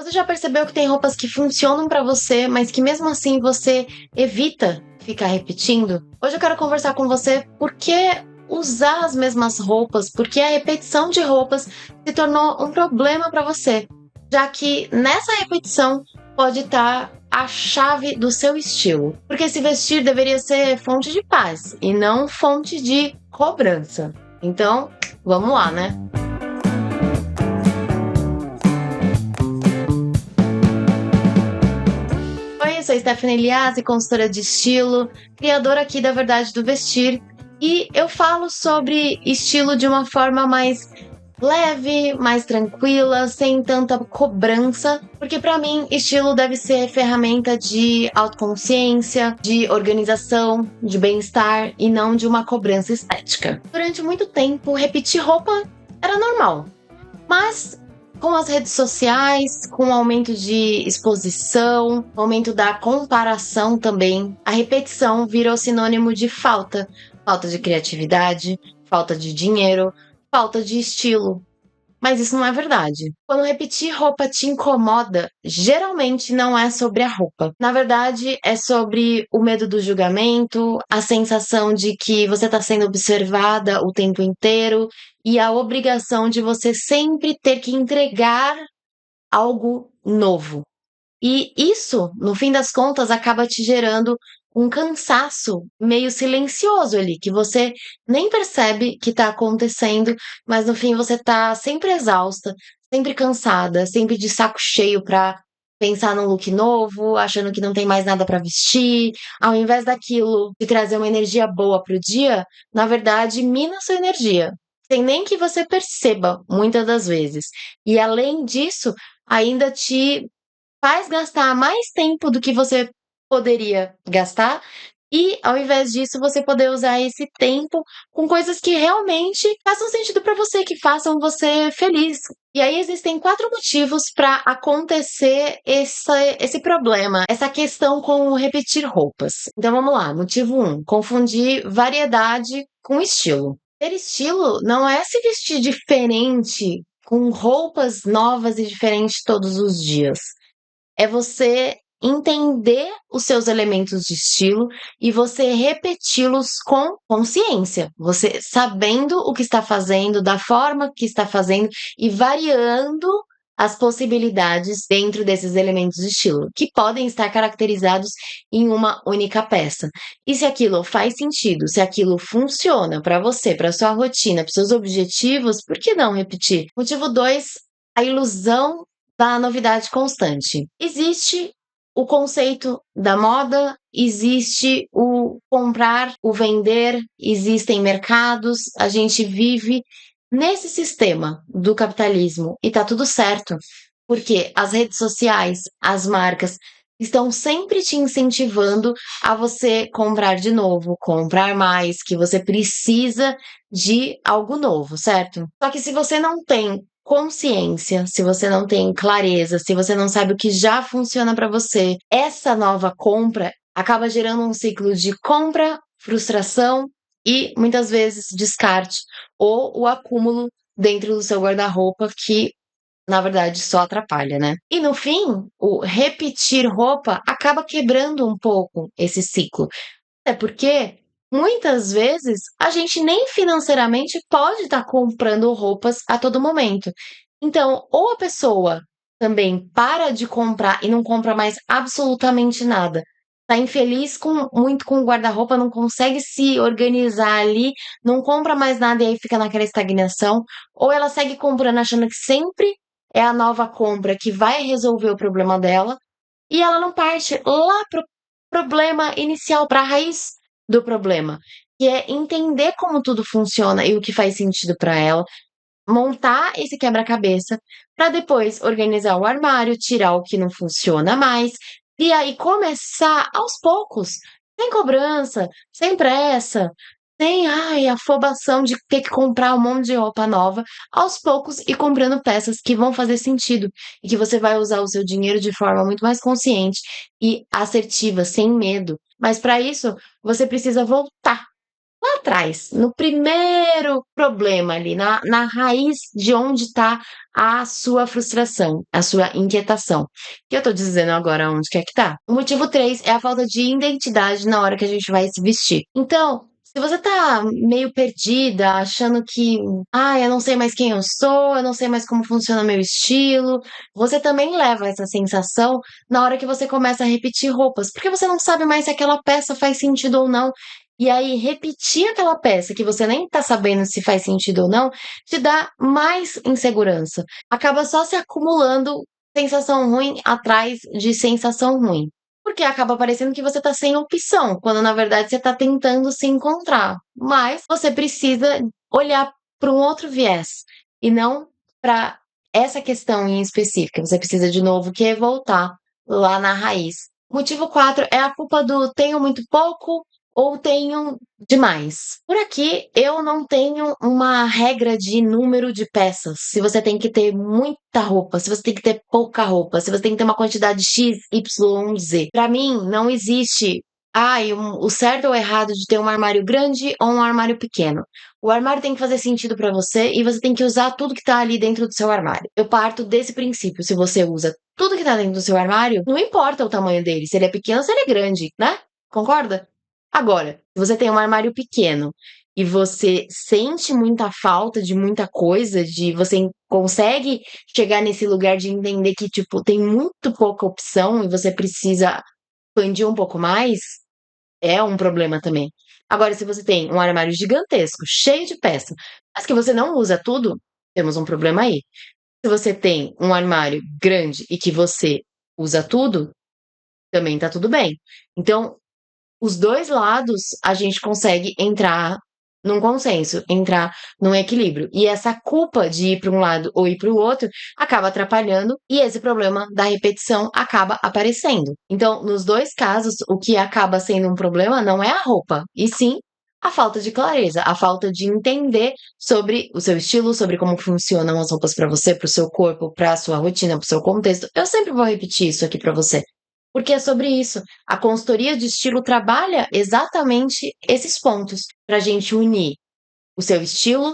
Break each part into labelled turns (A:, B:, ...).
A: Você já percebeu que tem roupas que funcionam pra você, mas que mesmo assim você evita ficar repetindo? Hoje eu quero conversar com você por que usar as mesmas roupas, porque a repetição de roupas se tornou um problema pra você, já que nessa repetição pode estar a chave do seu estilo. Porque se vestir deveria ser fonte de paz e não fonte de cobrança. Então, vamos lá, né? Oi, eu sou Stephanie Eliassi, consultora de estilo, criadora aqui da Verdade do Vestir, e eu falo sobre estilo de uma forma mais leve, mais tranquila, sem tanta cobrança, porque para mim estilo deve ser ferramenta de autoconsciência, de organização, de bem-estar e não de uma cobrança estética. Durante muito tempo, repetir roupa era normal, mas com as redes sociais, com o aumento de exposição, o aumento da comparação também, a repetição virou sinônimo de falta. Falta de criatividade, falta de dinheiro, falta de estilo. Mas isso não é verdade. Quando repetir roupa te incomoda, geralmente não é sobre a roupa. Na verdade, é sobre o medo do julgamento, a sensação de que você está sendo observada o tempo inteiro e a obrigação de você sempre ter que entregar algo novo. E isso, no fim das contas, acaba te gerando um cansaço meio silencioso ali, que você nem percebe que tá acontecendo, mas no fim você tá sempre exausta, sempre cansada, sempre de saco cheio pra pensar num look novo, achando que não tem mais nada pra vestir. Ao invés daquilo de trazer uma energia boa pro dia, na verdade, mina sua energia. Sem nem que você perceba, muitas das vezes. E além disso, ainda te faz gastar mais tempo do que você poderia gastar e, ao invés disso, você poder usar esse tempo com coisas que realmente façam sentido para você, que façam você feliz. E aí existem 4 motivos para acontecer esse problema, essa questão com repetir roupas. Então vamos lá. Motivo 1: confundir variedade com estilo. Ter estilo não é se vestir diferente, com roupas novas e diferentes todos os dias. É você entender os seus elementos de estilo e você repeti-los com consciência. Você sabendo o que está fazendo, da forma que está fazendo e variando as possibilidades dentro desses elementos de estilo, que podem estar caracterizados em uma única peça. E se aquilo faz sentido, se aquilo funciona para você, para sua rotina, para seus objetivos, por que não repetir? Motivo 2: a ilusão da novidade constante. Existe o conceito da moda, existe o comprar, o vender, existem mercados, a gente vive nesse sistema do capitalismo e tá tudo certo, porque as redes sociais, as marcas estão sempre te incentivando a você comprar de novo, comprar mais, que você precisa de algo novo, certo? Só que se você não tem consciência, se você não tem clareza, se você não sabe o que já funciona para você, essa nova compra acaba gerando um ciclo de compra, frustração e muitas vezes descarte ou o acúmulo dentro do seu guarda-roupa que na verdade só atrapalha, né? E no fim, o repetir roupa acaba quebrando um pouco esse ciclo. É porque muitas vezes a gente nem financeiramente pode estar comprando roupas a todo momento. Então, ou a pessoa também para de comprar e não compra mais absolutamente nada. Tá infeliz muito com o guarda-roupa, não consegue se organizar ali, não compra mais nada e aí fica naquela estagnação, ou ela segue comprando achando que sempre é a nova compra que vai resolver o problema dela, e ela não parte lá pro problema inicial, para a raiz do problema, que é entender como tudo funciona e o que faz sentido para ela, montar esse quebra-cabeça, para depois organizar o armário, tirar o que não funciona mais, e aí começar aos poucos, sem cobrança, sem pressa, sem afobação de ter que comprar um monte de roupa nova, aos poucos e comprando peças que vão fazer sentido e que você vai usar o seu dinheiro de forma muito mais consciente e assertiva, sem medo. Mas para isso, você precisa voltar lá atrás, no primeiro problema ali, na raiz de onde está a sua frustração, a sua inquietação. Que eu tô dizendo agora onde que é que tá. O motivo 3 é a falta de identidade na hora que a gente vai se vestir. Então, se você tá meio perdida, achando que, eu não sei mais quem eu sou, eu não sei mais como funciona meu estilo, você também leva essa sensação na hora que você começa a repetir roupas, porque você não sabe mais se aquela peça faz sentido ou não. E aí, repetir aquela peça que você nem tá sabendo se faz sentido ou não, te dá mais insegurança. Acaba só se acumulando sensação ruim atrás de sensação ruim. Porque acaba parecendo que você tá sem opção, quando na verdade você tá tentando se encontrar. Mas você precisa olhar para um outro viés e não para essa questão em específica. Você precisa de novo que voltar lá na raiz. Motivo 4 é a culpa do tenho muito pouco ou tenho demais. Por aqui, eu não tenho uma regra de número de peças. Se você tem que ter muita roupa, se você tem que ter pouca roupa, se você tem que ter uma quantidade X, Y, Z. Pra mim, não existe o certo ou errado de ter um armário grande ou um armário pequeno. O armário tem que fazer sentido pra você e você tem que usar tudo que tá ali dentro do seu armário. Eu parto desse princípio. Se você usa tudo que tá dentro do seu armário, não importa o tamanho dele, se ele é pequeno ou se ele é grande, né? Concorda? Agora, se você tem um armário pequeno e você sente muita falta de muita coisa, de você consegue chegar nesse lugar de entender que, tipo, tem muito pouca opção e você precisa expandir um pouco mais, é um problema também. Agora, se você tem um armário gigantesco, cheio de peça, mas que você não usa tudo, temos um problema aí. Se você tem um armário grande e que você usa tudo, também tá tudo bem. Então, os dois lados a gente consegue entrar num consenso, entrar num equilíbrio. E essa culpa de ir para um lado ou ir para o outro acaba atrapalhando e esse problema da repetição acaba aparecendo. Então, nos dois casos, o que acaba sendo um problema não é a roupa, e sim a falta de clareza, a falta de entender sobre o seu estilo, sobre como funcionam as roupas para você, para o seu corpo, para a sua rotina, para o seu contexto. Eu sempre vou repetir isso aqui para você. Porque é sobre isso. A consultoria de estilo trabalha exatamente esses pontos para a gente unir o seu estilo,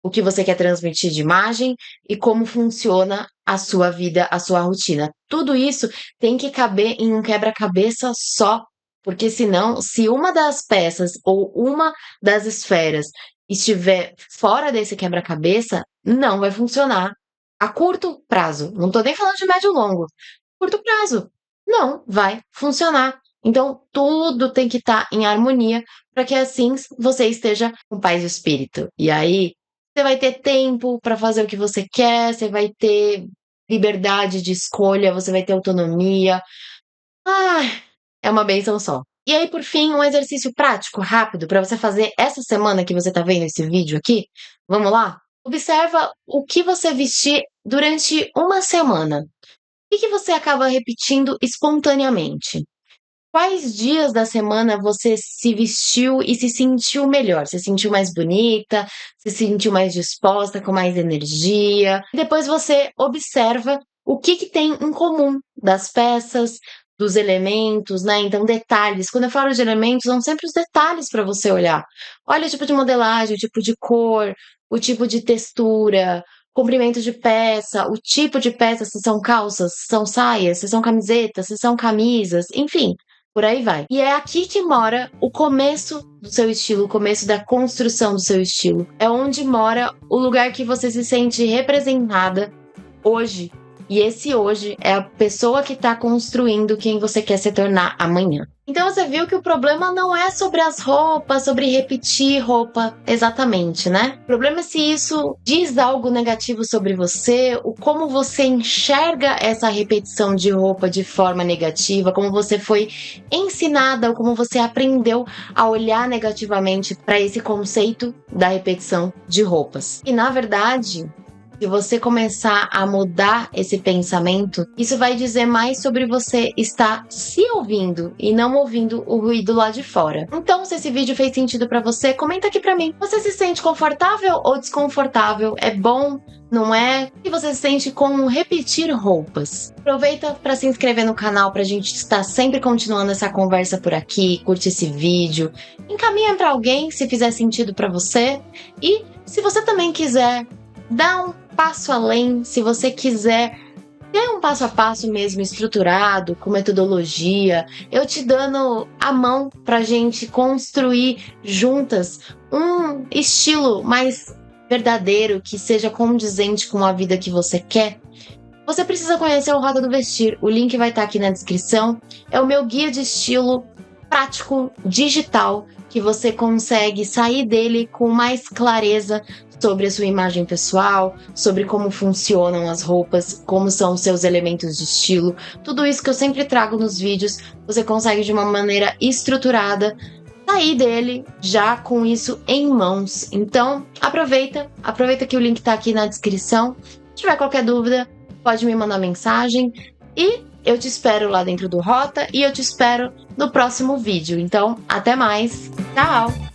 A: o que você quer transmitir de imagem e como funciona a sua vida, a sua rotina. Tudo isso tem que caber em um quebra-cabeça só, porque senão, se uma das peças ou uma das esferas estiver fora desse quebra-cabeça, não vai funcionar a curto prazo. Não estou nem falando de médio e longo. Curto prazo. Não vai funcionar. Então, tudo tem que estar em harmonia para que assim você esteja com paz de espírito. E aí, você vai ter tempo para fazer o que você quer, você vai ter liberdade de escolha, você vai ter autonomia. Ai, é uma bênção só. E aí, por fim, um exercício prático, rápido, para você fazer essa semana que você está vendo esse vídeo aqui. Vamos lá? Observa o que você vestir durante uma semana. O que você acaba repetindo espontaneamente? Quais dias da semana você se vestiu e se sentiu melhor? Se sentiu mais bonita, se sentiu mais disposta, com mais energia? E depois você observa o que tem em comum das peças, dos elementos, né? Então, detalhes. Quando eu falo de elementos, são sempre os detalhes para você olhar. Olha o tipo de modelagem, o tipo de cor, o tipo de textura, comprimento de peça, o tipo de peça, se são calças, se são saias, se são camisetas, se são camisas, enfim. Por aí vai. E é aqui que mora o começo do seu estilo, o começo da construção do seu estilo. É onde mora o lugar que você se sente representada hoje. E esse hoje é a pessoa que está construindo quem você quer se tornar amanhã. Então você viu que o problema não é sobre as roupas, sobre repetir roupa exatamente, né? O problema é se isso diz algo negativo sobre você, o como você enxerga essa repetição de roupa de forma negativa, como você foi ensinada ou como você aprendeu a olhar negativamente para esse conceito da repetição de roupas. E na verdade, Se você começar a mudar esse pensamento, isso vai dizer mais sobre você estar se ouvindo e não ouvindo o ruído lá de fora. Então, se esse vídeo fez sentido pra você, comenta aqui pra mim. Você se sente confortável ou desconfortável? É bom? Não é? E você se sente com repetir roupas? Aproveita para se inscrever no canal pra gente estar sempre continuando essa conversa por aqui, curte esse vídeo, encaminha pra alguém se fizer sentido pra você. E se você também quiser dar um passo além, se você quiser ter um passo a passo mesmo estruturado, com metodologia, eu te dando a mão pra gente construir juntas um estilo mais verdadeiro, que seja condizente com a vida que você quer, você precisa conhecer o Roda do Vestir. O link vai estar aqui na descrição. É o meu guia de estilo prático, digital, que você consegue sair dele com mais clareza sobre a sua imagem pessoal, sobre como funcionam as roupas, como são os seus elementos de estilo. Tudo isso que eu sempre trago nos vídeos, você consegue de uma maneira estruturada sair dele já com isso em mãos. Então, aproveita que o link tá aqui na descrição. Se tiver qualquer dúvida, pode me mandar mensagem e eu te espero lá dentro do Rota e eu te espero no próximo vídeo. Então, até mais. Tchau!